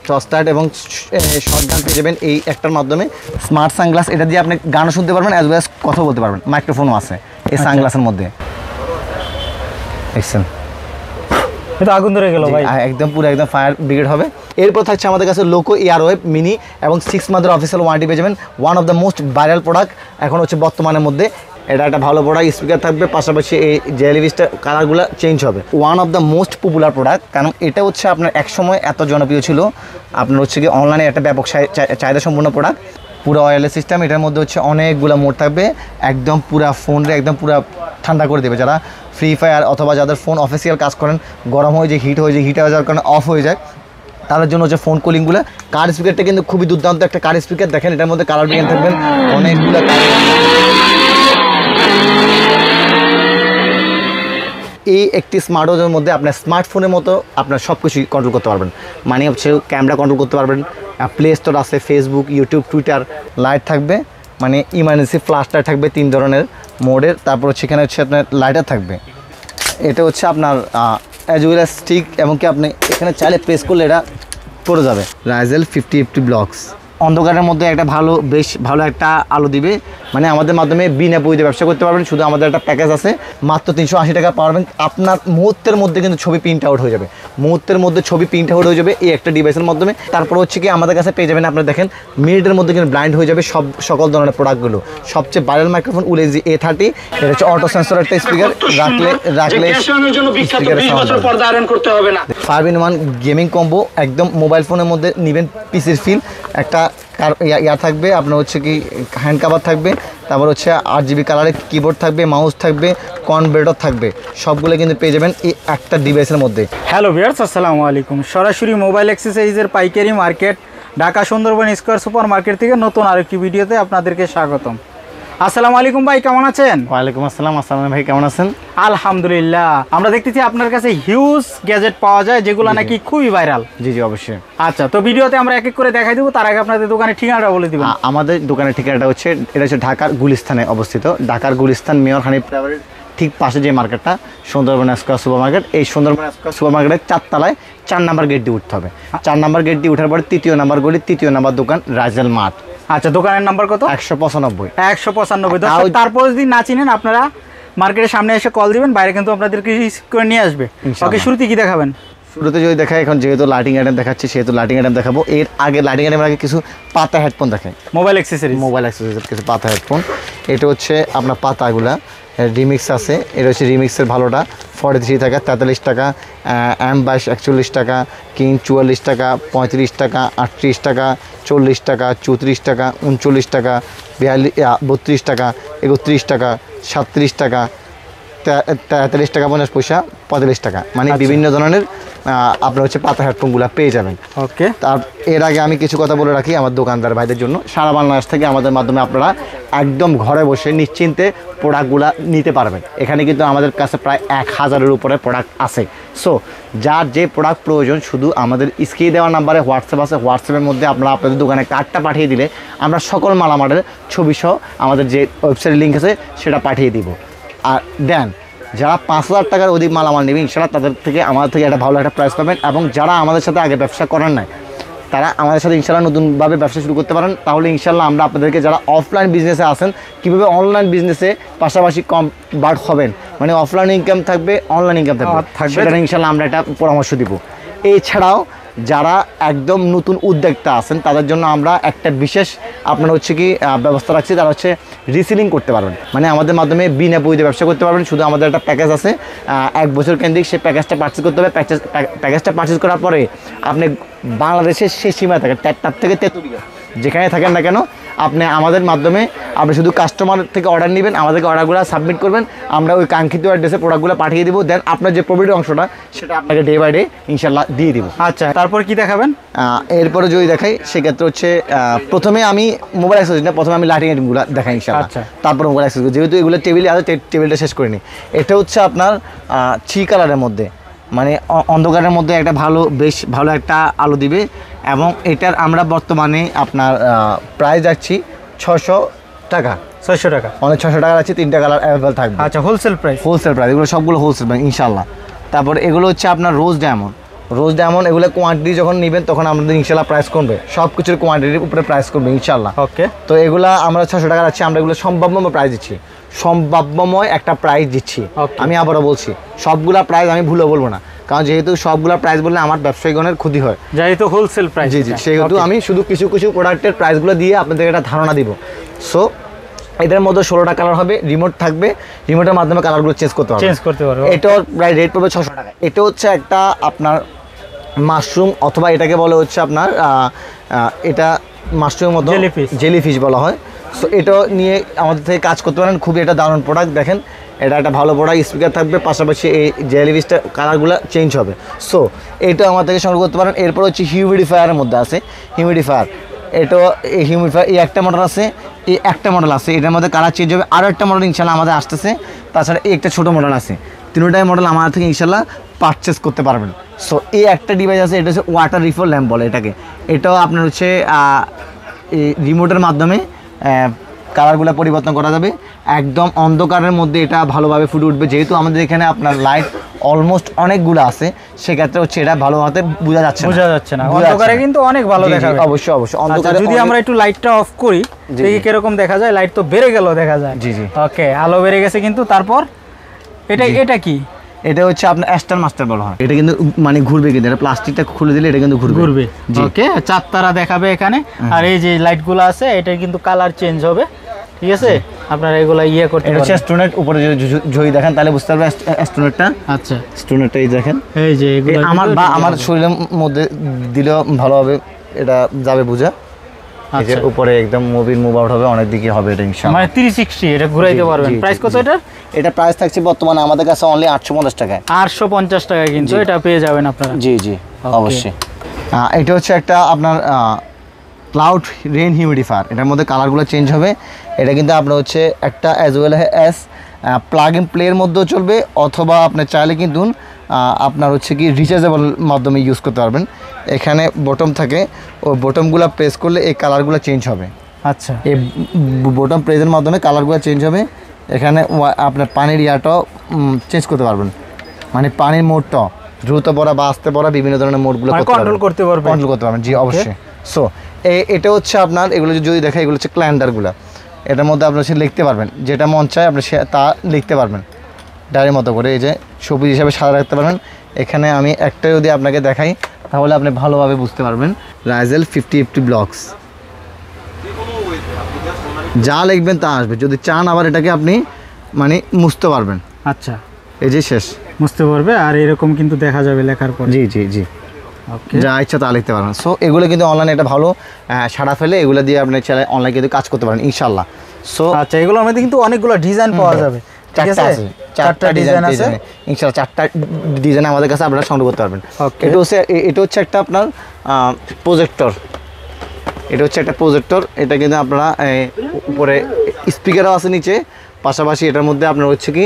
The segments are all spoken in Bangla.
টর্চ লাইট এবং শর্ট গান পেয়ে যাবেন এই একটার মাধ্যমে। স্মার্ট সানগ্লাস, এটা দিয়ে আপনি গানও শুনতে পারবেন অ্যাজ ওয়েল অ্যাজ কথা বলতে পারবেন, মাইক্রোফোনও আছে এই সানগ্লাসের মধ্যে। দেখছেন এটা আগুন ধরে গেল ভাই, একদম পুরো একদম ফায়ার ব্রিগেড হবে। এরপর থাকছে আমাদের কাছে লোকো এয়ারওয়েভ মিনি এবং 6 মান্থের অফিসিয়াল ওয়ারেন্টি পেয়ে যাবেন। One of the most viral product এখন হচ্ছে বর্তমানের মধ্যে। এটা একটা ভালো প্রোডাক্ট, স্পিকার থাকবে, পাশাপাশি এই জেলিভিসটা কালারগুলো চেঞ্জ হবে। One of the most popular product, কারণ এটা হচ্ছে আপনার একসময় এত জনপ্রিয় ছিল, আপনার হচ্ছে কি অনলাইনে একটা ব্যাপক চাহিদা সম্পূর্ণ প্রোডাক্ট। পুরো ওয়্যারলেস সিস্টেম, এটার মধ্যে হচ্ছে অনেকগুলো মোড থাকবে, একদম পুরা ফোনরে একদম পুরা ঠান্ডা করে দেবে। যারা ফ্রি ফায়ার অথবা যাদের ফোন অফিসিয়াল কাজ করেন, গরম হয়ে যায়, হিট হয়ে যায়, হিট হয়ে যাওয়ার কারণে অফ হয়ে যায়, তাদের জন্য হচ্ছে ফোন কুলিংগুলো। কার স্পিকারটা কিন্তু খুবই দুর্দান্ত একটা কার স্পিকার। দেখেন এটার মধ্যে কালার ব্রেন থাকবেন অনেকগুলো। এই একটি স্মার্ট ওয়াচের মধ্যে আপনার স্মার্টফোনের মতো আপনার সব কিছুই কন্ট্রোল করতে পারবেন। মানে হচ্ছে ক্যামেরা কন্ট্রোল করতে পারবেন, প্লে স্টোর আছে, ফেসবুক, ইউটিউব, টুইটার, লাইট থাকবে, মানে ইমার্জেন্সি ফ্ল্যাশ লাইট থাকবে 3 ধরনের মোডের। তারপর সেখানে হচ্ছে আপনার লাইটার থাকবে। এটা হচ্ছে আপনার অ্যাজ ওয়েল অ্যাজ স্টিক, এবং কি আপনি এখানে চাইলে প্রেস করলে এটা পড়ে যাবে। রাইজেল 5080 ব্লকস অন্ধকারের মধ্যে একটা বেশ ভালো একটা আলো দিবে। মানে আমাদের মাধ্যমে বিনা পুঁজিতে ব্যবসা করতে পারবেন। শুধু আমাদের একটা প্যাকেজ আছে, মাত্র 380 টাকা পাবেন। আপনার মুহূর্তের মধ্যে কিন্তু ছবি প্রিন্ট আউট হয়ে যাবে, মুহূর্তের মধ্যে ছবি প্রিন্ট আউট হয়ে যাবে এই একটা ডিভাইসের মাধ্যমে। তারপর হচ্ছে কি আমাদের কাছে পেয়ে যাবেন, আপনারা দেখেন মিনিটের মধ্যে কিন্তু ব্লাইন্ড হয়ে যাবে সকল ধরনের প্রোডাক্টগুলো। সবচেয়ে ভাইরাল মাইক্রোফোন ULEZ A30, এটা হচ্ছে অটো সেন্সর একটা স্পিকার, রাখলে 5-in-1 গেমিং কম্বো, একদম মোবাইল ফোনের মধ্যে নেবেন পিসির ফিল। একটা ইয়া থাকবে আপনার হচ্ছে কি হ্যান্ড কাভার থাকবে, তারপর হচ্ছে 8GB কালারের কিবোর্ড থাকবে, মাউস থাকবে, কনভার্টার থাকবে, সবগুলো কিন্তু পেয়ে যাবেন এই একটা ডিভাইসের মধ্যে। হ্যালো ভিউয়ার্স, আসসালামু আলাইকুম। সরাসরি মোবাইল অ্যাক্সেসরিজের পাইকারি market Dhaka Sundarban square super market থেকে নতুন আরেকটি ভিডিওতে আপনাদেরকে স্বাগতম। আসসালামু আলাইকুম ভাই, কেমন আছেন? ওয়ালাইকুম আসসালাম। আসসালাম ভাই, কেমন আছেন? আলহামদুলিল্লাহ। আমরা দেখতেছি আপনার কাছে হিউজ গ্যাজেট পাওয়া যায়, যেগুলো নাকি খুবই ভাইরাল। জি জি অবশ্যই। আচ্ছা, তো ভিডিওতে আমরা এক এক করে দেখাই দেবো, তার আগে আপনাদের দোকানের ঠিকানাটা বলে দিবেন। আমাদের দোকানের ঠিকানাটা হচ্ছে, এটা হচ্ছে ঢাকার গুলিস্তানে অবস্থিত। ঢাকার গুলিস্তান মেয়র হানিফ টাওয়ারের ঠিক পাশে যে মার্কেটটা সুন্দরবন স্কয়ার সুপার মার্কেট, এই সুন্দরবন স্কয়ার সুপার মার্কেটের 4 তলায় 4 নাম্বার গেট দিয়ে উঠতে হবে। 4 নাম্বার গেট দিয়ে উঠার পরে 3য় নাম্বার গলি, 3য় নাম্বার দোকান, রাইজেল মার্ট। আচ্ছা, দোকানের নাম্বার কত? 195। 195। তারপর যদি না চিনেন আপনারা মার্কেটের সামনে এসে কল দিবেন, বাইরে কিন্তু আপনাদেরকে রিসিভ করে নিয়ে আসবে। ওকে, শুরুতে কি দেখাবেন? শুরুতে যদি দেখাই, এখন যেহেতু লাইটিং আইটেম দেখাচ্ছি সেহেতু লাইটিং আইটেম দেখাবো। এর আগে লাইটিং আইটেমের আগে কিছু পাতা হেডফোন দেখাই। মোবাইল অ্যাক্সেসরিজ কিছু পাতা হেডফোন। এটা হচ্ছে আপনার পাতাগুলা রিমিক্স আছে। এটা হচ্ছে রিমিক্সের ভালোটা 43 টাকা, 43 টাকা, M22 41 টাকা, কিং 44 টাকা, 35 টাকা, 38 টাকা, 40 টাকা, 34 টাকা, 39 টাকা, 32 টাকা, 31 টাকা, 37 টাকা, 43 টাকা 50 পয়সা, 45 টাকা, মানে বিভিন্ন ধরনের আপনার হচ্ছে পাতা হেডফোনগুলো পেয়ে যাবেন। ওকে, তার এর আগে আমি কিছু কথা বলে রাখি আমার দোকানদার ভাইদের জন্য। সারা বাংলাদেশ থেকে আমাদের মাধ্যমে আপনারা একদম ঘরে বসে নিশ্চিন্তে প্রোডাক্টগুলো নিতে পারবেন। এখানে কিন্তু আমাদের কাছে প্রায় 1000-এর উপরে প্রোডাক্ট আছে। সো যার যে প্রোডাক্ট প্রয়োজন, শুধু আমাদের স্ক্রিনে দেওয়া নাম্বারে হোয়াটসঅ্যাপ আছে, হোয়াটসঅ্যাপের মধ্যে আপনারা আপনাদের দোকানে কার্ডটা পাঠিয়ে দিলে আমরা সকল মালামালের ছবিসহ আমাদের যে ওয়েবসাইটের লিঙ্ক আছে সেটা পাঠিয়ে দিব। আর দেন যারা 5000 টাকার অধিক মালামাল নেবেন ইনশাআল্লাহ তাদের থেকে আমাদের থেকে একটা ভালো একটা প্রাইস পাবেন। এবং যারা আমাদের সাথে আগে ব্যবসা করেন নাই তারা আমাদের সাথে ইনশাআল্লাহ নতুনভাবে ব্যবসা শুরু করতে পারেন। তাহলে ইনশাআল্লাহ আমরা আপনাদেরকে, যারা অফলাইন বিজনেসে আছেন, কীভাবে অনলাইন বিজনেসে পাশাপাশি কনভার্ট হবেন, মানে অফলাইন ইনকাম থাকবে, অনলাইন ইনকাম থাকবে, সেটা ইনশাআল্লাহ আমরা একটা পরামর্শ দিব। এছাড়াও যারা একদম নতুন উদ্যোক্তা আছেন তাদের জন্য আমরা একটা বিশেষ আপনার হচ্ছে কি ব্যবস্থা রাখছি, তারা হচ্ছে রিসেলিং করতে পারবেন। মানে আমাদের মাধ্যমে বিনা পুঁজিতে ব্যবসা করতে পারবেন। শুধু আমাদের একটা প্যাকেজ আছে 1 বছর কেন্দ্রিক, সেই প্যাকেজটা পারচেজ করতে হবে। প্যাকেজটা পারচেজ করার পরে আপনি বাংলাদেশের সেই সীমায় থাকেন, তার থেকে তেতুলিয়া যেখানে থাকেন না কেন, আপনি আমাদের মাধ্যমে আপনি শুধু কাস্টমার থেকে অর্ডার নেবেন, আমাদেরকে অর্ডারগুলো সাবমিট করবেন, আমরা ওই কাঙ্ক্ষিত অ্যাড্রেসে প্রোডাক্টগুলো পাঠিয়ে দিব। দেন আপনার যে প্রফিটের অংশটা সেটা আপনাকে ডে বাই ডে ইনশাল্লাহ দিয়ে দিব। আচ্ছা, তারপর কি দেখাবেন? এরপরে যদি দেখাই সেক্ষেত্রে হচ্ছে প্রথমে আমি মোবাইল অ্যাক্সেসরিজ না, প্রথমে আমি লাইটিং আইটেমগুলো দেখাই ইনশাল্লাহ। আচ্ছা, তারপর মোবাইল অ্যাক্সেসরিজ, যেহেতু এগুলো টেবিলে আছে টেবিলটা শেষ করে নিই। এটা হচ্ছে আপনার 3 কালারের মধ্যে, মানে অন্ধকারের মধ্যে একটা বেশ ভালো একটা আলো দিবে। এবং এটার আমরা বর্তমানে আপনার প্রাইস যাচ্ছি 600 টাকা। 600 টাকা, অনেক 600 টাকা আছে, 3টা কালার অ্যাভেলেবল থাকবে। আচ্ছা, হোলসেল প্রাইস। এগুলো সবগুলো হোলসেল প্রাইস ইনশাল্লাহ। তারপর এগুলো হচ্ছে আপনার রোজ ডায়মন্ড, রোজ ডায়মন্ড এগুলো কোয়ান্টিটি যখন নেবেন তখন আমাদের ইনশাল্লাহ প্রাইস কমবে, সব কিছুর কোয়ান্টিটির উপরে প্রাইস কমবে ইনশাল্লাহ। ওকে, তো এগুলা আমরা 600 টাকা রাখছি, আমরা এগুলো সম্ভাব্যময় প্রাইস দিচ্ছি, সম্ভাব্যময় একটা প্রাইস দিচ্ছি। আমি আবারও বলছি সবগুলা প্রাইস আমি ভুলও বলবো না, কারণ যেহেতু সবগুলা প্রাইস বললে আমার ব্যবসায়ীগণের ক্ষতি হয়, যেহেতু হোলসেল প্রাইস। জি জি, সেহেতু আমি শুধু কিছু কিছু প্রোডাক্টের প্রাইসগুলো দিয়ে আপনাদের একটা ধারণা দিব। সো এদের মধ্যে 16টা কালার হবে, রিমোট থাকবে, রিমোটের মাধ্যমে কালারগুলো চেঞ্জ করতে পারবে। এটার প্রায় রেট পড়বে 600 টাকা। এটা হচ্ছে একটা আপনার মাশরুম, অথবা এটাকে বলে হচ্ছে আপনার এটা মাশরুমের মতো জেলিফিশ বলা হয়। সো এটা নিয়ে আমাদের থেকে কাজ করতে পারেন, খুবই এটা দারুণ প্রোডাক্ট। দেখেন এটা একটা ভালো প্রোডাক্ট, স্পিকার থাকবে, পাশাপাশি এই জেলিফিশটা কালারগুলো চেঞ্জ হবে। সো এটা আমার থেকে সংগ্রহ করতে পারেন। এরপর হচ্ছে হিউমিডিফায়ারের মধ্যে আছে হিউমিডিফায়ার, এটা এই হিউমিডিফায়ার এই একটা মডেল আছে, এই একটা মডেল আছে, এটার মধ্যে কালার চেঞ্জ হবে। আরও একটা মডেল ইনশাল্লাহ আমাদের আসতেছে, তাছাড়া এই একটা ছোটো মডেল আছে, তিনটাই মডেল আমার থেকে ইনশাল্লাহ পারচেস করতে পারবেন। সো এই একটা ডিভাইস আছে, এটা হচ্ছে ওয়াটার রিফিল ল্যাম্প বলে এটাকে। এটাও আপনার হচ্ছে এই রিমোটের মাধ্যমে কালারগুলো পরিবর্তন করা যাবে, একদম অন্ধকারের মধ্যে এটা ভালোভাবে ফুটে উঠবে। যেহেতু আমাদের এখানে আপনার লাইট অলমোস্ট অনেকগুলো আছে, সেক্ষেত্রে হচ্ছে এটা ভালোভাবে বোঝা যাচ্ছে না, অন্ধকারে কিন্তু অনেক ভালো দেখাবে। অবশ্যই অবশ্যই অন্ধকারে যদি আমরা একটু লাইটটা অফ করি দেখি কিরকম দেখা যায়, লাইট তো বেড়ে গেল দেখা যায়। জি জি, ওকে, আলো বেড়ে গেছে কিন্তু। তারপর এটা কি? এটা হচ্ছে আপনার অ্যাস্টার মাস্টার বলা হয়। এটা কিন্তু মানে ঘুরবে, কিন্তু এটা প্লাস্টিকটা খুলে দিলে এটা কিন্তু ঘুরবে। ওকে, চার তারা দেখাবে এখানে। আর এই যে লাইটগুলো আছে এটা কিন্তু কালার চেঞ্জ হবে, ঠিক আছে? আপনারা এগুলা করতে পারেন। এটা স্টোনের উপরে যদি দেখেন তাহলে বুঝতে পারবেন স্টোনেরটা। আচ্ছা, স্টোনেরটা এই দেখেন, এই যে এগুলো আমার শরীরের মধ্যে দিলেও ভালো হবে, এটা যাবে বুঝা। এই যে উপরে একদম মুভ আউট হবে, অনেক দিকে হবে এটা ইনশাআল্লাহ। মানে 360 এটা ঘুরাইতে পারবেন। প্রাইস কত এটার? এটা প্রাইস থাকছে বর্তমানে আমাদের কাছে অনলি 850 টাকায়। 850 টাকায় কিন্তু এটা পেয়ে যাবেন আপনারা। জি জি, অবশ্যই। এটা হচ্ছে একটা আপনার ক্লাউড রেইন হিউমিডিফায়ার, এটার মধ্যে কালারগুলো চেঞ্জ হবে। এটা কিন্তু আপনার হচ্ছে একটা as well as plug in প্লের মধ্যেও চলবে, অথবা আপনার চাইলে কিন্তু আপনার হচ্ছে কি রিচার্জেবল মাধ্যমে ইউজ করতে পারবেন। এখানে বটম থাকে, ওই বটমগুলো প্রেস করলে এই কালারগুলো চেঞ্জ হবে। আচ্ছা, এই বটম প্রেসের মাধ্যমে কালারগুলো চেঞ্জ হবে। এখানে আপনার পানির ইয়াটাও চেঞ্জ করতে পারবেন, মানে পানির মোডটাও দ্রুত পড়া বা আস্তে পড়া বিভিন্ন ধরনের মোডগুলো কন্ট্রোল করতে পারবেন। জি অবশ্যই। সো এটা হচ্ছে আপনার, এগুলো যদি দেখা, এগুলো হচ্ছে ক্যালেন্ডারগুলো। এটার মধ্যে আপনি হচ্ছে লিখতে পারবেন, যেটা মন চায় আপনি তা লিখতে পারবেন ডায়ের মতো করে। এই যে সবুজ হিসাবে সাদা রাখতে পারবেন। এখানে আমি একটা যদি আপনাকে দেখাই তাহলে আপনি ভালোভাবে বুঝতে পারবেন। রাইজেল 5050 ব্লকস, যা লিখবেন তা আসবে। যদি চান আবার এটাকে আপনি মানে মুছতে পারবেন। আচ্ছা, এই যে শেষ মুছতে পারবে, আর এরকম কিন্তু দেখা যাবে লেখার পর। জি জি জি, যা ইচ্ছা তা লিখতে পারবেন। সো এগুলো কিন্তু অনলাইনে একটা ভালো সাড়া ফেলে, এগুলো দিয়ে আপনি চাইলে অনলাইনে কিন্তু কাজ করতে পারেন ইনশাল্লাহ। সো আচ্ছা, এগুলোর মধ্যে কিন্তু অনেকগুলো ডিজাইন পাওয়া যাবে। চারটা ডিজাইন আছে ইনশাল্লাহ, চারটা ডিজাইন আমাদের কাছে আপনারা সংগ্রহ করতে পারবেন। এটা হচ্ছে একটা আপনার প্রজেক্টর, এটা হচ্ছে একটা প্রজেক্টর। এটা কিন্তু আপনারা উপরে স্পিকারও আছে নিচে, পাশাপাশি এটার মধ্যে আপনার হচ্ছে কি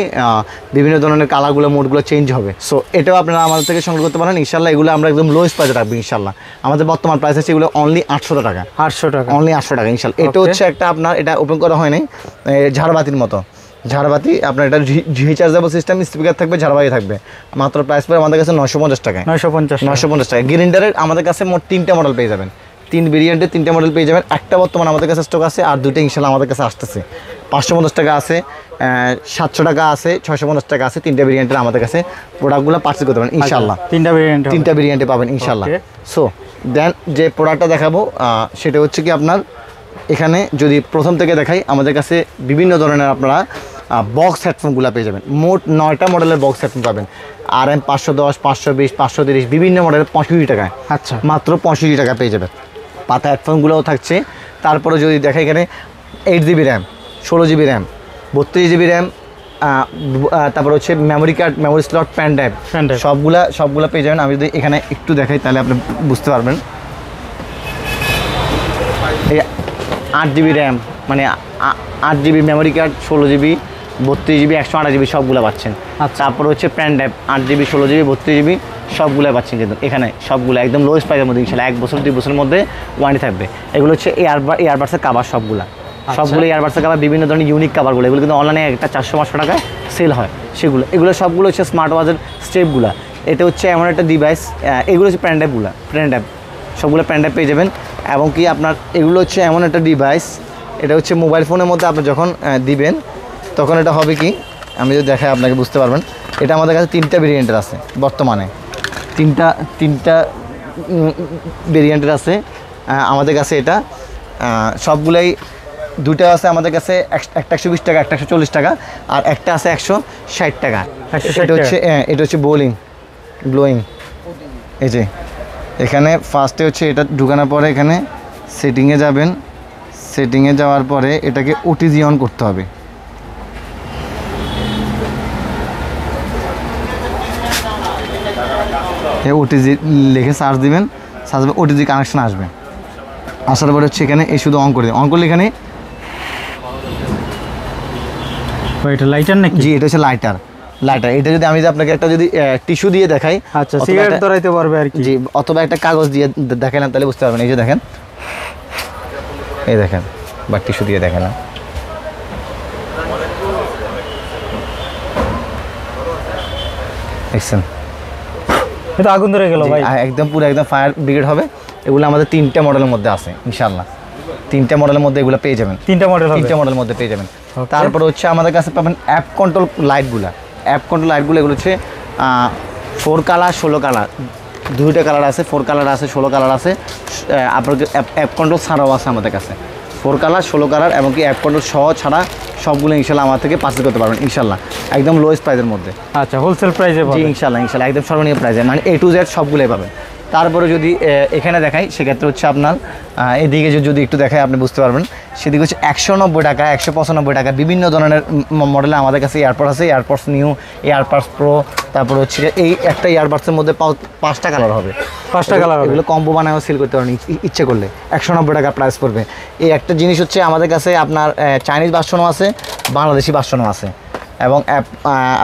বিভিন্ন ধরনের কালারগুলো মোডগুলো চেঞ্জ হবে। সো এটাও আপনারা আমাদের থেকে সংগ্রহ করতে পারেন ইনশাল্লাহ। এগুলো আমরা একদম লোয়েস্ট প্রাইসে রাখবো ইনশাল্লাহ। আমাদের বর্তমান প্রাইস আছে এগুলো অনলি 800 টাকা। 800 টাকা, অনলি 800 টাকা ইনশাল্লাহ। এটা হচ্ছে একটা আপনার, এটা ওপেন করা হয় নাই, ঝাড়বাতির মতো ঝাড়বাতি। আপনার এটা রিচার্জেবল সিস্টেম, স্পিকার থাকবে, ঝাড়বাতি থাকবে। মাত্র প্রাইস পড়ে আমাদের কাছে 950 টাকায়। 950 টাকা। গ্রিন্ডারের আমাদের কাছে মোট 3টা মডেল পেয়ে যাবেন, 3 ভেরিয়েন্টের 3টা মডেল পেয়ে যাবেন। একটা বর্তমান আমাদের কাছে স্টক আছে, আর 2টা ইনশাল্লাহ আমাদের কাছে আসতেছে। 550 টাকা আছে, 700 টাকা আছে, 650 টাকা আছে। 3টা ভেরিয়েন্টের আমাদের কাছে প্রোডাক্টগুলো পারচেজ করতে পারেন ইনশাল্লাহ। 3টা ভেরিয়েন্টে পাবেন ইনশাল্লাহ। সো দেন যে প্রোডাক্টটা দেখাবো সেটা হচ্ছে কি আপনার, এখানে যদি প্রথম থেকে দেখাই, আমাদের কাছে বিভিন্ন ধরনের আপনারা বক্স হেডফোনগুলো পেয়ে যাবেন। মোট 9টা মডেলের বক্স হেডফোন পাবেন। RM 510, 520, 530 বিভিন্ন মডেলের 65 টাকায়। আচ্ছা, মাত্র 65 টাকা পেয়ে যাবেন। পাতা হেডফোনগুলোও থাকছে। তারপরে যদি দেখাই এখানে 8GB RAM, 16GB RAM, 32GB RAM, তারপর হচ্ছে memory card, memory slot, pen drive, সবগুলা পেয়ে যাবেন। আমি যদি এখানে একটু দেখাই তাহলে আপনি বুঝতে পারবেন। এই 8GB র্যাম মানে 8GB memory card, 16GB, 32GB, 128GB সবগুলো পাচ্ছেন। তারপর হচ্ছে pen drive 8GB, 16GB, 32GB সবগুলো পাচ্ছেন কিন্তু এখানে, সবগুলো একদম লোয়েস্ট প্রাইসের মধ্যে ইনশাল্লাহ। 1 বছর 2 বছরের মধ্যে ওয়ারেন্টি থাকবে। এগুলো হচ্ছে এয়ারবাডসের কাভার, সবগুলো এয়ারবাডসের কাভার, বিভিন্ন ধরনের ইউনিক কাভারগুলো। এগুলো কিন্তু অনলাইনে একটা 400-500 টাকায় সেল হয় সেগুলো। এগুলো সবগুলো হচ্ছে স্মার্ট ওয়াচের স্টেপগুলো। এটা হচ্ছে এমন একটা ডিভাইস, এগুলো হচ্ছে প্যান ড্রাইভ সবগুলো প্যান ড্রাইভ পেয়ে যাবেন। এবং কি আপনার এগুলো হচ্ছে এমন একটা ডিভাইস, এটা হচ্ছে মোবাইল ফোনের মধ্যে আপনি যখন দিবেন তখন এটা হবে কি, আমি যদি দেখাই আপনাকে বুঝতে পারবেন। এটা আমাদের কাছে 3টা ভেরিয়েন্টের আছে বর্তমানে, তিনটা ভেরিয়েন্টের আছে আমাদের কাছে। এটা সবগুলাই, দুটো আছে আমাদের কাছে, একটা 120 টাকা, একটা 140 টাকা, আর একটা আছে 160 টাকা। এটা হচ্ছে গ্লোয়িং। এই যে এখানে ফার্স্টে হচ্ছে এটা ঢুকানোর পরে এখানে সেটিংয়ে যাবেন, সেটিংয়ে যাওয়ার পরে এটাকে ওটিজি অন করতে হবে। ওটিজি লিখে সার্চ দিবেন, সার্চ দেবেন, ওটিজি কানেকশন আসবে। আসার পরে হচ্ছে এখানে এই শুধু অন করে দিন, অন করলে এখানে এটা লাইটার নাকি? জি, এটা হচ্ছে লাইটার। এটা যদি আমি আপনাকে একটা যদি টিস্যু দিয়ে দেখাই, আচ্ছা, সিগারেট ধরাইতে পারবে আর কি, জি, অথবা একটা কাগজ দিয়ে দেখালাম তাহলে বুঝতে পারবেন। এই যে দেখেন, এই দেখেন, বা টিস্যু দিয়ে দেখালাম, দেখছেন এটা আগুন ধরে গেল ভাই, একদম পুরো একদম ফায়ার ব্রিগেড হবে। এগুলো আমাদের 3টা মডেলের মধ্যে আছে ইনশাআল্লাহ, 3টা মডেলের মধ্যে এগুলো পেয়ে যাবেন, 3টা মডেলের মধ্যে পেয়ে যাবেন। তারপরে হচ্ছে আমাদের কাছে পাবেন অ্যাপ কন্ট্রোল লাইটগুলো। এগুলো হচ্ছে 4 কালার 16 কালার, 2টা কালার আছে, 4 কালার আছে, 16 কালার আছে। আপনার অ্যাপ কন্ট্রোল ছাড়াও আছে আমাদের কাছে, 4 কালার 16 কালার, এমনকি অ্যাপ কন্ট্রোল সহ ছাড়া সবগুলো ইনশাল্লাহ আমার থেকে পারচেজ করতে পারবেন ইনশাল্লাহ, একদম লোয়েস্ট প্রাইসের মধ্যে। আচ্ছা, হোলসেল প্রাইসে? জি ইনশাল্লাহ একদম সর্বনিম্ন প্রাইসে, মানে A to Z সবগুলোই পাবেন। তারপরে যদি এখানে দেখাই সেক্ষেত্রে হচ্ছে আপনার এদিকে যদি একটু দেখাই আপনি বুঝতে পারবেন, সেদিকে হচ্ছে 190 টাকা, 195 টাকা বিভিন্ন ধরনের মডেলে আমাদের কাছে এয়ারপডস আছে, এয়ারপডস নিউ, এয়ারপডস প্রো। তারপরে হচ্ছে এই একটা এয়ারবাডসের মধ্যে 5টা কালার হবে, 5টা কালার, এগুলো কম্বো বানায়ও সেল করতে পারেন ইচ্ছে করলে। 190 টাকা প্রাইস পড়বে। এই একটা জিনিস হচ্ছে আমাদের কাছে আপনার চাইনিজ ভার্সনও আছে, বাংলাদেশি ভার্সনও আছে, এবং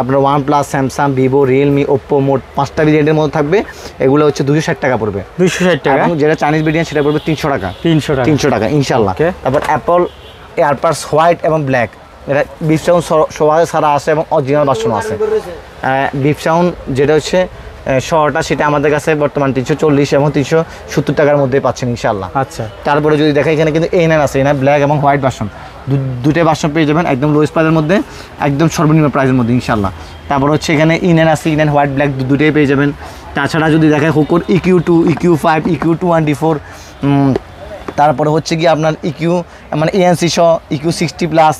আপনার OnePlus, Samsung, Vivo, Realme, Oppo, মোট 5টা ভেরিয়েন্টের মধ্যে থাকবে। এগুলো হচ্ছে 260 টাকা পড়বে, 260 টাকা। এবং যেটা চাইনিজ ভেরিয়েন্ট সেটা পড়বে 300 টাকা, 300 টাকা ইনশাল্লাহ। তারপর অ্যাপল এয়ারপাডস হোয়াইট এবং ব্ল্যাক, এটা বিফ সাউন্ড সবাই সারা আছে এবং অরিজিনাল ভার্সন আছে। বিফ সাউন্ড যেটা হচ্ছে শহরটা, সেটা আমাদের কাছে বর্তমান 340 এবং 370 টাকার মধ্যে পাচ্ছেন ইনশাল্লাহ। আচ্ছা, তারপরে তারপরে যদি দেখা এখানে কিন্তু A9 আছে, A9 ব্ল্যাক এবং হোয়াইট ভার্সন, দুটোই ভার্সন পেয়ে যাবেন একদম লোয়েস্ট প্রাইসের মধ্যে, একদম সর্বনিম্ন প্রাইসের মধ্যে ইনশাল্লাহ। তারপর হচ্ছে এখানে E9 আছে, E9 হোয়াইট ব্ল্যাক দুটোই পেয়ে যাবেন। তাছাড়া যদি দেখায় হুকোর EQ2, EQ5, EQ224, তারপরে হচ্ছে কি আপনার EQ মানে ANC সহ EQ60+,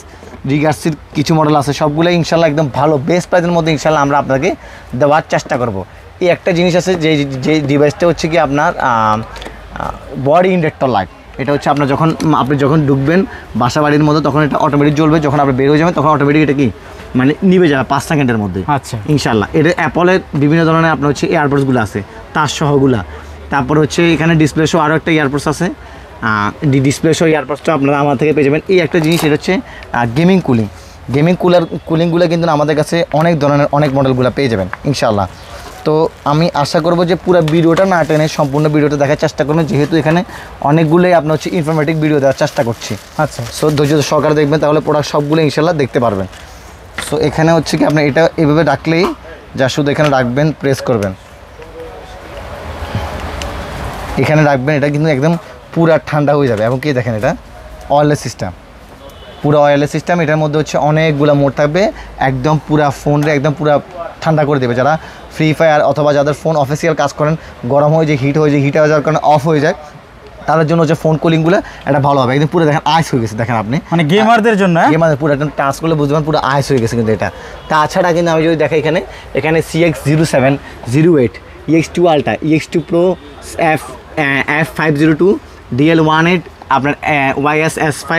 রিগার্সির কিছু মডেল আছে, সবগুলোই ইনশাল্লাহ একদম ভালো বেস্ট প্রাইসের মধ্যে ইনশাল্লাহ আমরা আপনাকে দেওয়ার চেষ্টা করব। এই একটা জিনিস আছে যে ডিভাইসটা হচ্ছে কি আপনার বডি ইন্ডেক্টর লাইট। এটা হচ্ছে আপনার আপনি যখন ঢুকবেন বাসা বাড়ির মধ্যে তখন এটা অটোমেটিক জ্বলবে, যখন আপনি বের হয়ে যাবেন তখন অটোমেটিক এটা কি মানে নিভে যাবে 5 সেকেন্ডের মধ্যে। আচ্ছা, ইনশাল্লাহ। এটা অ্যাপলের বিভিন্ন ধরনের আপনার হচ্ছে এয়ারপডসগুলো আছে, তার সহগুলা। তারপর হচ্ছে এখানে ডিসপ্লে সহ আরও একটা এয়ারপডস আছে, ডিসপ্লে সহ এয়ারপডসটা আপনারা আমার থেকে পেয়ে যাবেন। এই একটা জিনিস, এটা হচ্ছে গেমিং কুলিংগুলো কিন্তু আমাদের কাছে অনেক ধরনের অনেক মডেলগুলো পেয়ে যাবেন ইনশাল্লাহ। তো আমি আশা করব যে পুরো ভিডিওটা না টেনে সম্পূর্ণ ভিডিওটা দেখার চেষ্টা করবেন, যেহেতু এখানে অনেকগুলোই আপনার হচ্ছে ইনফরমেটিভ ভিডিও দেওয়ার চেষ্টা করছি। আচ্ছা, সো ধৈর্য সহকারে দেখবেন, তাহলে প্রোডাক্ট সবগুলো ইনশাল্লাহ দেখতে পারবেন। সো এখানে হচ্ছে কি আপনি এটা এভাবে রাখলেই যা শুধু এখানে রাখবেন, প্রেস করবেন, এখানে রাখবেন, এটা কিন্তু একদম পুরা ঠান্ডা হয়ে যাবে। এবং কি দেখেন এটা ওয়্যারলেস সিস্টেম, পুরো ওয়্যারলেস সিস্টেম। এটার মধ্যে হচ্ছে অনেকগুলো মোড থাকবে, একদম পুরা ফোনটা একদম পুরা ঠান্ডা করে দেবে। যারা ফ্রি ফায়ার অথবা যাদের ফোন অফিসিয়াল কাজ করেন, গরম হয়ে যায়, হিট হয়ে যাওয়ার কারণে অফ হয়ে যায়, তাদের জন্য হচ্ছে ফোন কুলিংগুলো এটা ভালো হবে। একদম পুরো দেখেন আইস হয়ে গেছে, দেখেন আপনি মানে গেমারদের জন্য, গেমারদের পুরো একদম টাচ করলে বুঝবেন পুরো আইস হয়ে গেছে কিন্তু এটা। তাছাড়া কিন্তু আমি যদি দেখাই এখানে CX07, 08, EX2 Ultra, EX2 Pro, F502, DL18, আপনার YS-S5,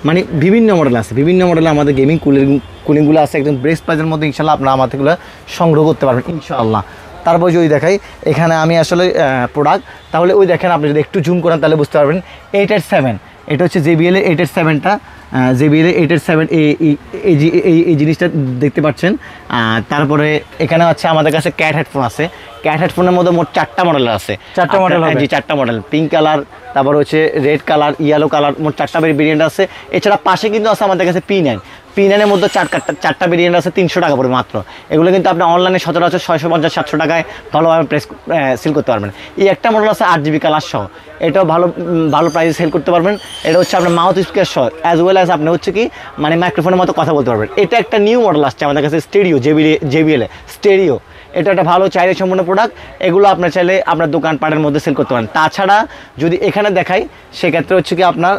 মানে বিভিন্ন মডেল আছে, বিভিন্ন মডেলে আমাদের গেমিং কুলিংগুলো আছে একদম বেস্ট প্রাইসের মধ্যে ইনশাল্লাহ আপনারা আমাদেরগুলো সংগ্রহ করতে পারবেন ইনশাআল্লাহ। তারপর যদি দেখাই এখানে আমি আসলে প্রোডাক্ট, তাহলে ওই দেখেন আপনি যদি একটু জুম করেন তাহলে বুঝতে পারবেন 887, এটা হচ্ছে JBL এর 887টা, JBL এর 887 এই জিনিসটা দেখতে পাচ্ছেন। তারপরে এখানে হচ্ছে আমাদের কাছে ক্যাট হেডফোন আছে, ক্যাট হেডফোনের মধ্যে মোট 4টা মডেল আছে, 4টা মডেল, জি 4টা মডেল, পিঙ্ক কালার, তারপর হচ্ছে রেড কালার, ইয়েলো কালার, মোট 4টা ভেরিয়েন্ট আছে। এছাড়া পাশে কিন্তু আছে আমাদের কাছে P9, P9 এর মধ্যে চারটা ভেরিয়েন্ট আছে 300 টাকা পড়বে মাত্র। এগুলো কিন্তু আপনি অনলাইনে সচরাচর 650-700 টাকায় ভালোভাবে সেল করতে পারবেন। এই একটা মডেল আছে 8GB কালার সহ, এটাও ভালো প্রাইসে সেল করতে পারবেন। এটা হচ্ছে আপনার মাউথ স্পিকার সহ, অ্যাজ ওয়েল অ্যাজ আপনি হচ্ছে কি মানে মাইক্রোফোনের মতো কথা বলতে পারবেন। এটা একটা নিউ মডেল আসছে আমাদের কাছে, স্টেরিও JBL স্টেরিও। এটা একটা ভালো চাহিদা সম্পন্ন প্রোডাক্ট। এগুলো আপনার চাইলে আপনার দোকানপাটের মধ্যে সেল করতে পারেন। তাছাড়া যদি এখানে দেখাই সেক্ষেত্রে হচ্ছে কি আপনার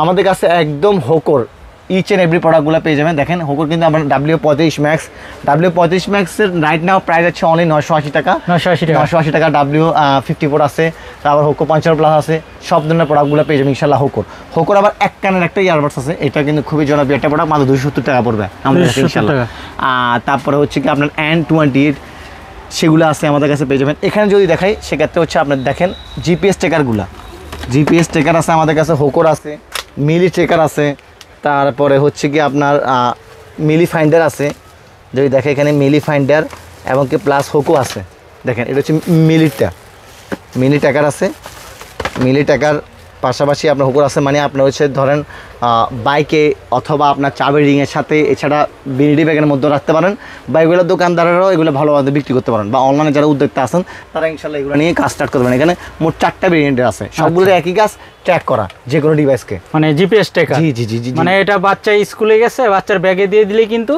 আমাদের কাছে একদম হোকর ইচ অ্যান্ড এভরি প্রোডাক্টগুলো পেয়ে যাবেন। দেখেন হোকর কিন্তু আমরা W35 Max এর রাইট নাও প্রাইস আছে অনলি 980 টাকা। 980 টাকা W54 আছে, তারপর হোকো 55+ আছে, সব ধরনের প্রোডাক্টগুলো পেয়ে যাবেন ইনশাল্লাহ। হোকর আবার এক কানের একটা ইয়ারবাডস আছে, এটা কিন্তু খুবই জনপ্রিয় একটা প্রোডাক্ট, মাত্র 270 টাকা পড়বে আমাদের কাছে ইনশাল্লাহ। তারপরে হচ্ছে কি আপনার N28 সেগুলো আছে আমাদের কাছে পেয়ে যাবেন। এখানে যদি দেখাই সেক্ষেত্রে হচ্ছে আপনার দেখেন জিপিএস ট্রেকার আছে আমাদের কাছে, হোকর আছে, মিলি ট্রেকার আছে, তারপরে হচ্ছে কি আপনার মিলি ফাইন্ডার আছে। যদি দেখে এখানে মিলি ফাইন্ডার এবং কি প্লাস হোকো আছে। দেখেন এটা হচ্ছে মিলি ট্রেকার আছে, মিলি ট্রেকার পাশাপাশি আপনার হোকর আছে। মানে আপনার হচ্ছে ধরেন বাইকে অথবা আপনার চাবি রিংয়ের সাথে, এছাড়া বিনিডি ব্যাগের মধ্যে রাখতে পারেন, বা এগুলো দোকানদারেরাও এগুলো ভালোভাবে বিক্রি করতে পারেন, বা অনলাইনে যারা উদ্যোক্তা আছেন তারা ইনশাল্লাহ এগুলো নিয়ে কাজ স্টার্ট করবেন। এখানে মোট 4টা ভেরিয়েন্টের আছে, সবগুলো একই কাজ, ট্র্যাক করা যে কোনো ডিভাইসকে, মানে জিপিএস ট্র্যাকার। জি মানে এটা বাচ্চা স্কুলে গেছে, বাচ্চার ব্যাগে দিয়ে দিলে কিন্তু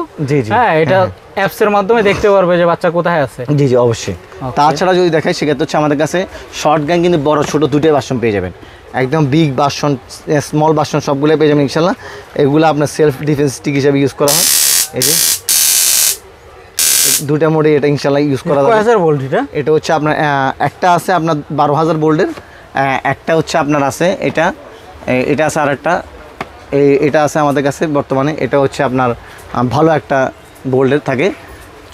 হ্যাঁ এটা অ্যাপস এর মাধ্যমে দেখতে পারবে যে বাচ্চা কোথায় আছে। জি অবশ্যই। তাছাড়া যদি দেখাই সেক্ষেত্রে হচ্ছে আমাদের কাছে শর্ট গান কিন্তু বড় ছোট দুটোই ভার্সন পেয়ে যাবেন, একদম বিগ ভার্সন, স্মল ভার্সন সবগুলো পেয়ে যাবেন ইনশাল্লাহ। এগুলো আপনার সেলফ ডিফেন্স স্টিক হিসেবে ইউজ করা হয়। এই যে দুটা মোডে এটা ইনশাল্লাহ ইউজ করা যায়। 1000 ভোল্ট এটা হচ্ছে আপনার একটা আছে আপনার 12000 ভোল্টের, একটা হচ্ছে আপনার আছে এটা আছে আরেকটা, এটা আছে আমাদের কাছে বর্তমানে। এটা হচ্ছে আপনার ভালো একটা ভোল্টের থাকে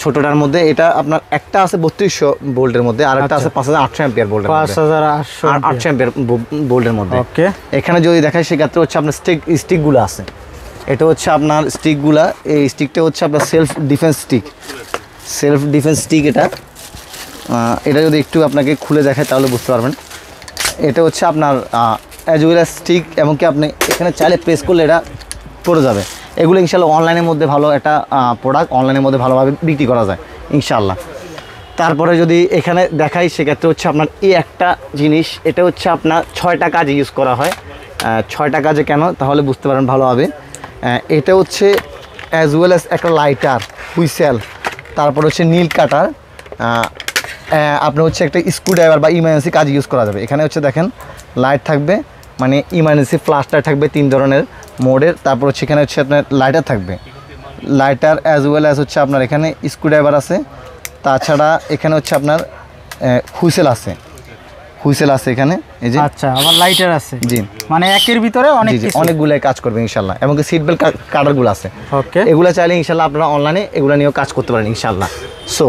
ছোটটার মধ্যে। এটা আপনার একটা আছে 3200 ভোল্টের মধ্যে, আর একটা আছে 5800 অ্যাম্পিয়ার ভোল্টের মধ্যে, 5800 অ্যাম্পিয়ার ভোল্টের মধ্যে। ওকে, এখানে যদি দেখাই সেক্ষেত্রে হচ্ছে আপনার স্টিকগুলো আছে। এটা হচ্ছে আপনার স্টিকগুলা, এই স্টিকটা হচ্ছে আপনার সেলফ ডিফেন্স স্টিক। এটা যদি একটু আপনাকে খুলে দেখায় তাহলে বুঝতে পারবেন। এটা হচ্ছে আপনার অ্যাজ ওয়েল অ্যাজ স্টিক, এমনকি আপনি এখানে চাইলে প্রেস করলে এটা পড়ে যাবে। এগুলো ইনশাল্লাহ অনলাইনের মধ্যে ভালো একটা প্রোডাক্ট, অনলাইনের মধ্যে ভালোভাবে বিক্রি করা যায় ইনশাল্লাহ। তারপরে যদি এখানে দেখাই সেক্ষেত্রে হচ্ছে আপনার এই একটা জিনিস, এটা হচ্ছে আপনার 6টা কাজে ইউজ করা হয়। 6টা কাজে কেন তাহলে বুঝতে পারেন ভালোভাবে। এটা হচ্ছে অ্যাজ ওয়েল অ্যাজ একটা লাইটার, হুইসেল, তারপর হচ্ছে নীল কাটার, আপনার হচ্ছে একটা স্ক্রুড্রাইভার বা ইমার্জেন্সি কাজ ইউজ করা যাবে। এখানে হচ্ছে দেখেন লাইট থাকবে, মানে ইমার্জেন্সি ফ্ল্যাশ লাইট থাকবে 3 ধরনের মোডের। তারপর হচ্ছে এখানে হচ্ছে আপনার লাইটার থাকবে, লাইটার অ্যাজ ওয়েল অ্যাজ হচ্ছে আপনার এখানে স্ক্রুড্রাইভার আছে। তাছাড়া এখানে হচ্ছে আপনার হুইসেল আছে এখানে, এই যে আচ্ছা আবার লাইটার আছে। জি, মানে একের ভিতরে অনেকগুলো কাজ করবে ইনশাল্লাহ। এবং সিট বেল্ট কাটারগুলো আছে। ওকে, এগুলো চাইলে ইনশাল্লাহ আপনারা অনলাইনে এগুলো নিয়েও কাজ করতে পারেন ইনশাল্লাহ। সো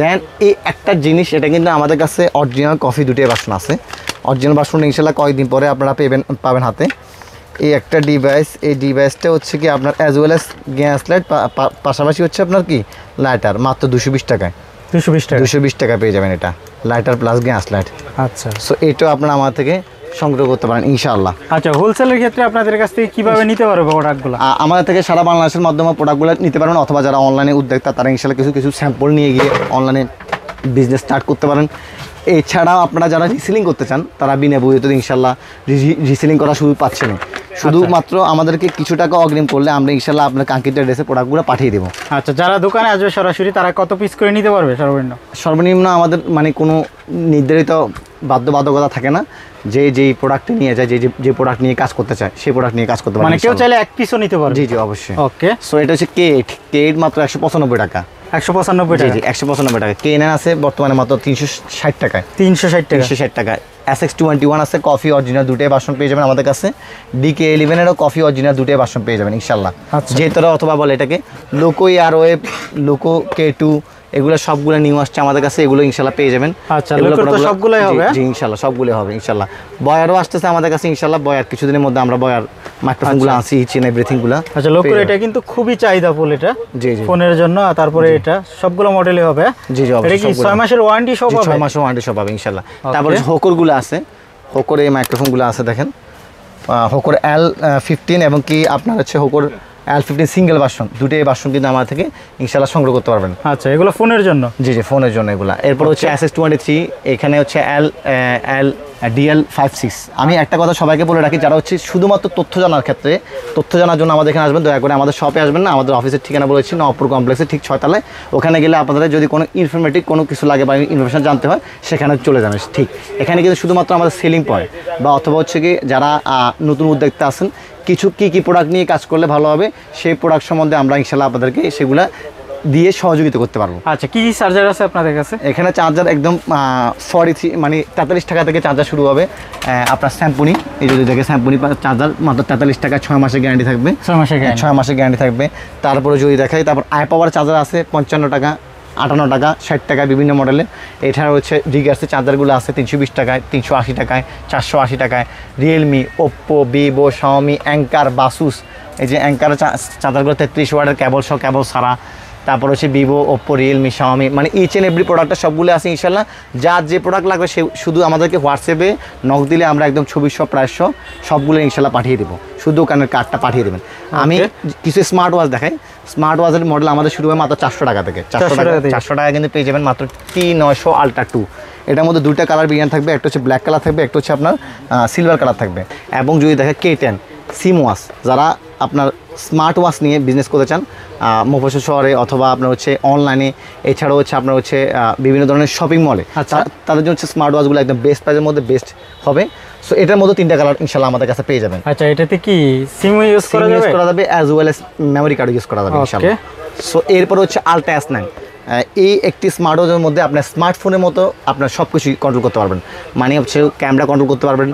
দেন এই একটা জিনিস, এটা কিন্তু আমাদের কাছে অরিজিনাল কফি দুটোই ভার্সন আছে। অরিজিনাল ভার্সন ইনশাল্লাহ কয়েকদিন পরে আপনারা পাবেন হাতে। এই একটা ডিভাইস, এই ডিভাইসটা হচ্ছে কি আপনার as well as gas light, পাশাপাশি হচ্ছে আপনার কি লাইটার, মাত্র 220 টাকায় 220 টাকা পেয়ে যাবেন এটা, লাইটার প্লাস গ্যাস লাইট। আচ্ছা, সো এটাও আপনারা আমার থেকে সংগ্রহ করতে পারেন ইনশাআল্লাহ। আচ্ছা, হোলসেলের ক্ষেত্রে আপনাদের কাছ থেকে কিভাবে নিতে পারবে প্রোডাক্টগুলো? আমাদের থেকে সারা বাংলাদেশের মাধ্যমে প্রোডাক্টগুলো নিতে পারবেন, অথবা যারা অনলাইনে উদ্যোক্তা তারা ইনশাআল্লাহ কিছু স্যাম্পল নিয়ে গিয়ে অনলাইনে বিজনেস স্টার্ট করতে পারেন। এছাড়াও আপনারা যারা রিসেলিং করতে চান তারা বিনা বইতে ইনশাআল্লাহ রিসেলিং করা শুধু পাচ্ছেন, শুধুমাত্র আমাদেরকে কিছু টাকা অগ্রিম করলে আমরা ইনশাআল্লাহ আপনার কাঙ্ক্ষিত অ্যাড্রেসে প্রোডাক্টগুলো পাঠিয়ে দেবো। আচ্ছা, যারা দোকানে আসবে সরাসরি তারা কত পিস করে নিতে পারবে সর্বনিম্ন আমাদের মানে কোনো নির্ধারিত বাধ্যবাধকতা থাকে না, যেই প্রোডাক্টটি নিয়ে যায়, যে প্রোডাক্ট নিয়ে কাজ করতে চায় সেই প্রোডাক্ট নিয়ে কাজ করতে পারে। মানে কেউ চাইলে এক পিসও নিতে পারবে? জি অবশ্যই। ওকে, সো এটা হচ্ছে K8 মাত্র 195 টাকা। 195 টাকা? জি 195 টাকা। K9 আছে বর্তমানে মাত্র 360 টাকায়। 360 টাকা। SX21 আছে, কফি অরিজিনাল দুটোই ভার্সন পেয়ে যাবেন আমাদের কাছে। DK11 এরও কফি অরিজিনাল দুটোই ভার্সন পেয়ে যাবেন ইনশাআল্লাহ। যেহেতু অথবা বলে এটাকে লোকো এয়ারওয়েভ, লোকো K2, এগুলো সবগুলো নিউ আসছে আমাদের কাছে, এগুলো ইনশাআল্লাহ পেয়ে যাবেন। আচ্ছা, লোকো সবগুলাই হবে? জি ইনশাআল্লাহ সবগুলো হবে ইনশাআল্লাহ। বয়ারও আসতেছে আমাদের কাছে ইনশাআল্লাহ, বয়ার কিছুদিনের মধ্যে আমরা বয়ার মাইক্রোফোনগুলো আনছি, ইচ এন্ড এভরিথিংগুলো। আচ্ছা, লোকো এটা কিন্তু খুবই চাহিদাফুল এটা ফোনের জন্য। তারপরে এটা সবগুলো মডেলই হবে? জি জি এটা কি 6 মাসের ওয়ারেন্টি সব হবে? 6 মাসের ওয়ারেন্টি সব হবে ইনশাআল্লাহ। তারপরে হোকরগুলো আছে, হোকর এই মাইক্রোফোনগুলো আছে দেখেন, হোকর L15 এবং কি আপনার হচ্ছে হোকর L15 সিঙ্গেল ভার্সন, দুটোই ভার্সন কিন্তু আমার থেকে ইনশাআল্লাহ সংগ্রহ করতে পারবেন। আচ্ছা, এগুলো ফোনের জন্য? জি জি, ফোনের জন্য এগুলা। এরপর হচ্ছে SS23, এখানে হচ্ছে DL56। আমি একটা কথা সবাইকে বলে রাখি, যারা হচ্ছে শুধুমাত্র তথ্য জানার ক্ষেত্রে, তথ্য জানার জন্য আমাদের এখানে আসবেন, দয়া করে আমাদের শপে আসবেন না। আমাদের অফিসের ঠিকানা বলেছি নবপুর কমপ্লেক্সে ঠিক 6 তলায়। ওখানে গেলে আপনাদের যদি কোনো ইনফরমেটিভ কোনো কিছু লাগে বা ইনফরমেশন জানতে হয় সেখানে চলে যাবেন। ঠিক এখানে কিন্তু শুধুমাত্র আমাদের সেলিং পয়েন্ট বা অথবা হচ্ছে কি যারা নতুন উদ্যোক্তা আছেন, কিছু কী প্রোডাক্ট নিয়ে কাজ করলে ভালো হবে সেই প্রোডাক্ট সম্বন্ধে আমরা ইনশাআল্লাহ আপনাদেরকে সেগুলা দিয়ে সহযোগিতা করতে পারবো। আচ্ছা, কি কি চার্জার আছে আপনাদের কাছে? এখানে চার্জার একদম 43 মানে 43 টাকা থেকে চার্জার শুরু হবে। আপনার স্যাম্পুনি, এই যদি দেখে স্যাম্পুনি চার্জার মাত্র 43 টাকা, 6 মাসের গ্যারান্টি থাকবে। 6 মাসের গ্যারান্টি থাকবে। তারপরে যদি দেখাই, তারপর iPower চার্জার আছে 55 টাকা, 58 টাকা, 60 টাকা বিভিন্ন মডেলের। এছাড়া হচ্ছে রিগার্সের চার্জারগুলো আছে 320 টাকায়, 380 টাকায়, 480 টাকায়। Realme, Oppo, Vivo, Xiaomi, Anker, Baseus, এই যে অ্যাঙ্কার চার্জারগুলো 33 ওয়াটের কেবল সহ, কেবল ছাড়া। তারপর হচ্ছে ভিভো, ওপ্পো, রিয়েলমি, শাওমি, মানে ইচ অ্যান্ড এভরি প্রোডাক্টটা সবগুলো আছে ইনশাল্লাহ। যার যে প্রোডাক্ট লাগবে সে শুধু আমাদেরকে হোয়াটসঅ্যাপে নক দিলে আমরা একদম ছবি সহ প্রাইস সহ সবগুলো ইনশাল্লাহ পাঠিয়ে দেবো। শুধু ওখানের কার্ডটা পাঠিয়ে দেবেন। আমি কিছু স্মার্ট ওয়াচ দেখাই। স্মার্ট ওয়াচের মডেল আমাদের শুরু হয় মাত্র 400 টাকা থেকে। 400 টাকা কিন্তু পেয়ে যাবেন মাত্র T900 Ultra 2। এটার মধ্যে দুইটা কালার ভেরিয়েন্ট থাকবে, একটা হচ্ছে ব্ল্যাক কালার থাকবে, একটা হচ্ছে আপনার সিলভার কালার থাকবে। এবং যদি দেখে K10 সিম ওয়াচ, যারা আপনার স্মার্ট ওয়াচ নিয়ে বিজনেস করতে চান মফস্বল শহরে অথবা আপনার হচ্ছে অনলাইনে, এছাড়াও হচ্ছে আপনার হচ্ছে বিভিন্ন ধরনের শপিং মলে, তাদের জন্য হচ্ছে স্মার্ট ওয়াচগুলো একদম বেস্ট প্রাইসের মধ্যে বেস্ট হবে। সো এটার মধ্যে 3টা কালার ইনশাআল্লাহ আমাদের কাছে পেয়ে যাবেন। আচ্ছা, এটাতে কি সিম ইউজ করা যাবে as well as memory card use করা যাবে ইনশাআল্লাহ। সো এরপর হচ্ছে Ultra S9। এই একটি স্মার্ট ওয়াচের মধ্যে আপনার স্মার্টফোনের মতো আপনার সব কিছুই কন্ট্রোল করতে পারবেন। মানে হচ্ছে ক্যামেরা কন্ট্রোল করতে পারবেন,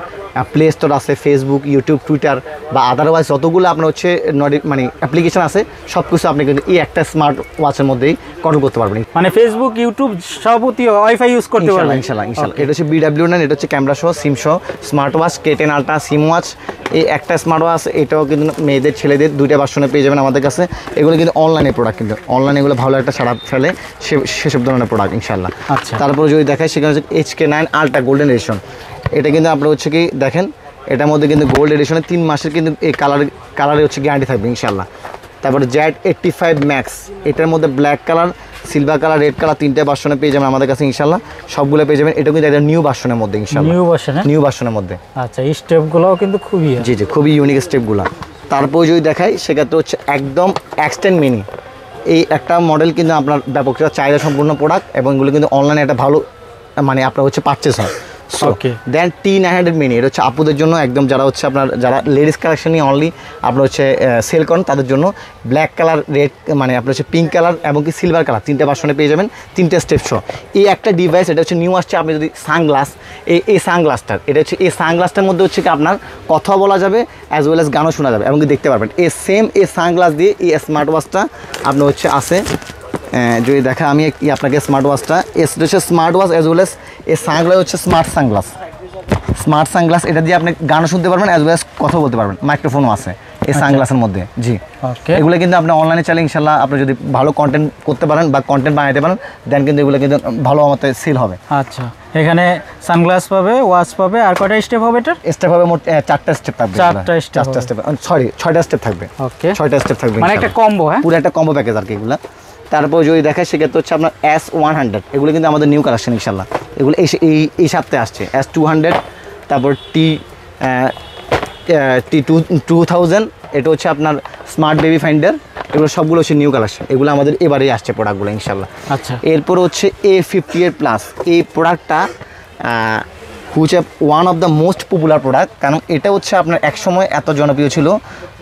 প্লে স্টোর আছে, ফেসবুক, ইউটিউব, টুইটার বা আদারওয়াইজ যতগুলো আপনার হচ্ছে মানে অ্যাপ্লিকেশন আছে সব কিছু আপনি কিন্তু এই একটা স্মার্ট ওয়াচের মধ্যেই কন্ট্রোল করতে পারবেন। মানে ফেসবুক, ইউটিউব সবই ওয়াইফাই ইউজ করতে পারবেন ইনশাআল্লাহ। এটা হচ্ছে BW9, এটা হচ্ছে ক্যামেরা সহ, সিম সহ স্মার্ট ওয়াচ K10 Ultra সিম ওয়াচ। এই একটা স্মার্ট ওয়াচ, এটাও কিন্তু মেয়েদের ছেলেদের দুইটা ভার্সনে পেয়ে যাবেন আমাদের কাছে। এগুলো কিন্তু অনলাইনে প্রোডাক্ট, কিন্তু অনলাইনে এগুলো ভালো একটা সারা ফেলে সেসব ধরনের প্রোডাক্ট ইনশাআল্লাহ। আচ্ছা, তারপরে যদি দেখাই সেখানে হচ্ছে HK9 Ultra গোল্ডেন এডিশন। এটা কিন্তু আপনার হচ্ছে কি দেখেন, এটার মধ্যে কিন্তু গোল্ড এডিশনে 3 মাসের কিন্তু এই কালারে হচ্ছে গ্যারান্টি থাকবে ইনশাআল্লাহ। তারপরে Z85 Max, এটার মধ্যে black colour, silver colour, red colour 3টে ভার্সনে পেয়ে যাবেন আমাদের কাছে ইনশাআল্লাহ। সবগুলো পেয়ে যাবেন। এটা কিন্তু একটা নিউ ভার্সনের মধ্যে ইনশাআল্লাহ, নিউ ভার্সনের মধ্যে। আচ্ছা, এই স্টেপগুলোও কিন্তু খুবই জি জি খুবই ইউনিক স্টেপগুলো। তারপর যদি দেখাই সেক্ষেত্রে হচ্ছে একদম X10 মিনি। এই একটা মডেল কিন্তু আপনার ব্যাপক চাহিদা সম্পূর্ণ প্রোডাক্ট এবং এগুলো কিন্তু অনলাইনে একটা ভালো মানে আপনার হচ্ছে পারচেস হয়। দেন T900 মিনি, এটা হচ্ছে আপুদের জন্য একদম, যারা হচ্ছে আপনার যারা লেডিস কালেকশন নিয়ে অনলি আপনার হচ্ছে সেল করেন তাদের জন্য। ব্ল্যাক কালার, রেড মানে আপনার হচ্ছে পিঙ্ক কালার এবং কি সিলভার কালার 3টে ভার্সনে পেয়ে যাবেন, 3টে স্টেপ সহ। এই একটা ডিভাইস, এটা হচ্ছে নিউ আসছে। আপনি যদি সানগ্লাস, এই সানগ্লাসটার, এটা হচ্ছে এই সানগ্লাসটার মধ্যে হচ্ছে কি আপনার কথা বলা যাবে অ্যাজ ওয়েল অ্যাজ গানও শোনা যাবে এবং কি দেখতে পারবেন। এই সেম এই সানগ্লাস দিয়ে এই স্মার্ট ওয়াচটা আপনার হচ্ছে আছে। যদি দেখা আমি আপনাকে স্মার্ট ওয়াচটা, এটা হচ্ছে smart watch as well as এই সানগ্লাস হচ্ছে স্মার্ট সানগ্লাস। এটা দিয়ে আপনি গানও শুনতে পারবেন অ্যাজ ওয়েল অ্যাজ কথা বলতে পারবেন, মাইক্রোফোনও আছে এই সানগ্লাসের মধ্যে। জি, এগুলো কিন্তু আপনি অনলাইনে চাইলে ইনশাআল্লাহ আপনি যদি ভালো কন্টেন্ট করতে পারেন বা কন্টেন্ট বানাতে পারেন দেন কিন্তু এগুলো কিন্তু ভালো মতো সেল হবে। আচ্ছা, এখানে সানগ্লাস পাবে, ওয়াচ পাবে, আর কয়টা স্টেপ হবে? এটা স্টেপ হবে মোট 4টা স্টেপ থাকবে। 4টা স্টেপ, সরি 6টা স্টেপ থাকবে। ওকে, 6টা স্টেপ থাকবে, মানে একটা কম্বো। হ্যাঁ, পুরো একটা কম্বো প্যাকেজ আর কি এগুলো। তারপর যদি দেখায় সেক্ষেত্রে হচ্ছে আপনার S100, এগুলো কিন্তু আমাদের নিউ কালেকশন ইনশাআল্লাহ। এগুলো এই সপ্তাহে আসছে। S200, তারপর T2000, এটা হচ্ছে আপনার স্মার্ট বেবি ফাইন্ডার। এগুলো সবগুলো হচ্ছে নিউ কালেকশন, এগুলো আমাদের এবারেই আসছে প্রোডাক্টগুলো ইনশাআল্লাহ। আচ্ছা, এরপর হচ্ছে A58 প্লাস। এই প্রোডাক্টটা হচ্ছে one of the most popular product, কারণ এটা হচ্ছে আপনার একসময় এত জনপ্রিয় ছিল,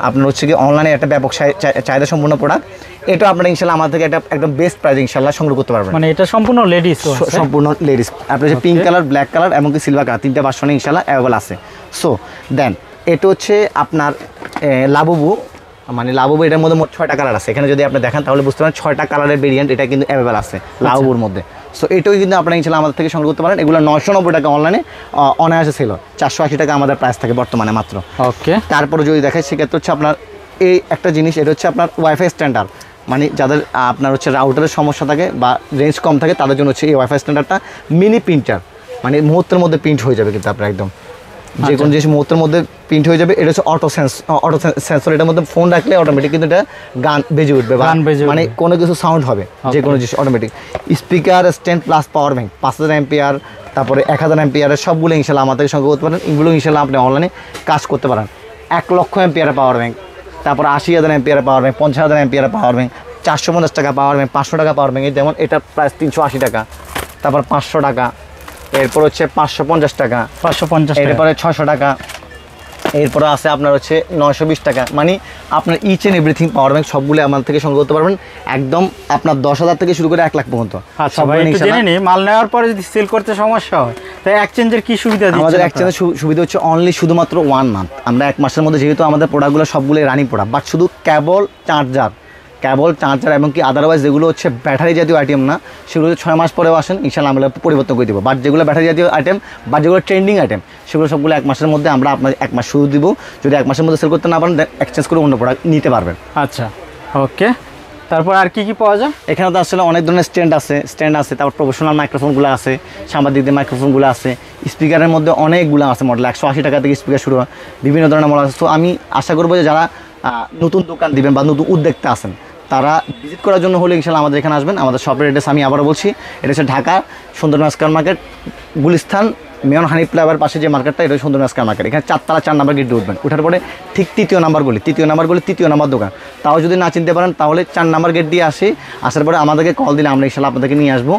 আপনার হচ্ছে কি অনলাইনে একটা ব্যাপক চাহিদা সম্পূর্ণ প্রোডাক্ট। এটা আপনারা ইনশাআল্লাহ আমার থেকে একদম বেস্ট প্রাইস ইনশাআল্লাহ সংগ্রহ করতে পারবেন। মানে এটা সম্পূর্ণ লেডিস, সম্পূর্ণ লেডিস। আপনার হচ্ছে পিঙ্ক কালার, ব্ল্যাক কালার এবং কি সিলভার কালার 3টে ভার্সনে ইনশাআল্লাহ অ্যাভেলেবল আছে। সো দেন এটা হচ্ছে আপনার লাবুবু, মানে লাবুবু, এটার মধ্যে মোট 6টা কালার আছে। এখানে যদি আপনি দেখেন তাহলে বুঝতে পারেন 6টা কালারের ভেরিয়েন্ট এটা কিন্তু অ্যাভেলেবল আছে লাবুবুর মধ্যে। সো এটাও কিন্তু আপনারা ইনশাআল্লাহ আমাদের থেকে সংগ্রহ করতে পারেন। এগুলো 990 টাকা অনলাইনে অনায়াসে সেল হয়, 480 টাকা আমাদের প্রাইস থাকে বর্তমানে মাত্র। ওকে, তারপরে যদি দেখাই সেক্ষেত্রে হচ্ছে আপনার এই একটা জিনিস, এটা হচ্ছে আপনার ওয়াইফাই স্ট্যান্ডার্ড, মানে যাদের আপনার হচ্ছে রাউটারের সমস্যা থাকে বা রেঞ্জ কম থাকে তাদের জন্য হচ্ছে এই ওয়াইফাই স্ট্যান্ডার্ডটা মিনি প্রিন্টার, মানে মুহূর্তের মধ্যে প্রিন্ট হয়ে যাবে কিন্তু আপনার একদম যে কোনো জিনিস মুহূর্তের মধ্যে প্রিন্ট হয়ে যাবে। এটা হচ্ছে অটো সেন্সর, এটার মধ্যে ফোন রাখলে অটোমেটিক কিন্তু এটা গান বেজে উঠবে, মানে কোনো কিছু সাউন্ড হবে, যে কোনো জিনিস automatic. Speaker stand plus power bank 5000 ampere, তারপরে 1000 অ্যাম্পিয়ারের সবগুলো ইনশাল্লাহ আমাদের সঙ্গে করতে পারেন। এগুলো ইনশাল্লাহ আপনি অনলাইনে কাজ করতে পারেন। 1 লক্ষ অ্যাম্পিয়ারের পাওয়ার ব্যাংক, তারপর 80,000 অ্যাম্পিয়ারের পাওয়ার ব্যাংক, 50,000 অ্যাম্পিয়ারের পাওয়ার ব্যাংক, 450 টাকা পাওয়ার ব্যাংক, 500 টাকা পাওয়ার ব্যাংক, যেমন এটা প্রাইস 380 টাকা, তারপর 500 টাকা, এরপর হচ্ছে 550 টাকা, 550, এরপরে 600 টাকা, এরপরে আছে আপনার হচ্ছে 920 টাকা। মানে আপনার each and everything power bank সবগুলো আমাদের থেকে সংগ্রহ করতে পারবেন, একদম আপনার 10,000 থেকে শুরু করে 1 লাখ পর্যন্ত। আচ্ছা ভাই, একটু জেনে নিই, মাল নেওয়ার পরে যদি সেল করতে সমস্যা হয় তাই এক্সচেঞ্জের কি সুবিধা দিচ্ছেন? আমাদের এক্সচেঞ্জের সুবিধা হচ্ছে অনলি শুধুমাত্র 1 মান্থ। আমরা 1 মাসের মধ্যে, যেহেতু আমাদের প্রোডাক্টগুলো সবগুলো রানিং প্রোডাক্ট, বাট শুধু কেবল চার্জার এবং কি আদারওয়াইজ যেগুলো হচ্ছে ব্যাটারি জাতীয় আইটেম না, সেগুলো 6 মাস পরেও আসেন ইনশাল্লাহ আমরা পরিবর্তন করে দেবো। বাট যেগুলো ব্যাটারি জাতীয় আইটেম বা যেগুলো ট্রেন্ডিং আইটেম, সেগুলো সবগুলো 1 মাসের মধ্যে আমরা আপনার 1 মাস শুরু দিব। যদি 1 মাসের মধ্যে সেল করতে না পারেন, দেন এক্সচেঞ্জ করে অন্য প্রোডাক্ট নিতে পারবেন। আচ্ছা, ওকে। তারপর আর কি কি পাওয়া যায়? এখানে তো আসলে অনেক ধরনের স্ট্যান্ড আছে, তারপর প্রফেশনাল মাইক্রোফোনগুলো আছে, সাংবাদিকদের মাইক্রোফোনগুলো আছে, স্পিকারের মধ্যে অনেকগুলো আছে মডেল, 180 টাকা থেকে স্পিকার শুরু হয়, বিভিন্ন ধরনের মডেল আছে। তো আমি আশা করবো যে যারা নতুন দোকান দিবেন বা নতুন উদ্যোক্তা আছেন, তারা ভিজিট করার জন্য হলে ইনশাল্লাহ আমাদের এখানে আসবেন। আমাদের শপের অ্যাড্রেস আমি আবারও বলছি, এটা হচ্ছে Dhaka Sundarban square market, Gulistan mayor Hanif flyover পাশে যে মার্কেটটা, এটা সুন্দরবন স্কয়ার মার্কেট। এখানে 4 তলা 4 নাম্বার গেটে উঠবেন, উঠার পরে ঠিক 3য় নাম্বার গলি 3 নাম্বার দোকান। তাও যদি না চিনতে পারেন, তাহলে 4 নাম্বার গেট দিয়ে আসার পরে আমাদেরকে কল দিলে আমরা ইনশাল্লাহ আপনাদেরকে নিয়ে আসবো।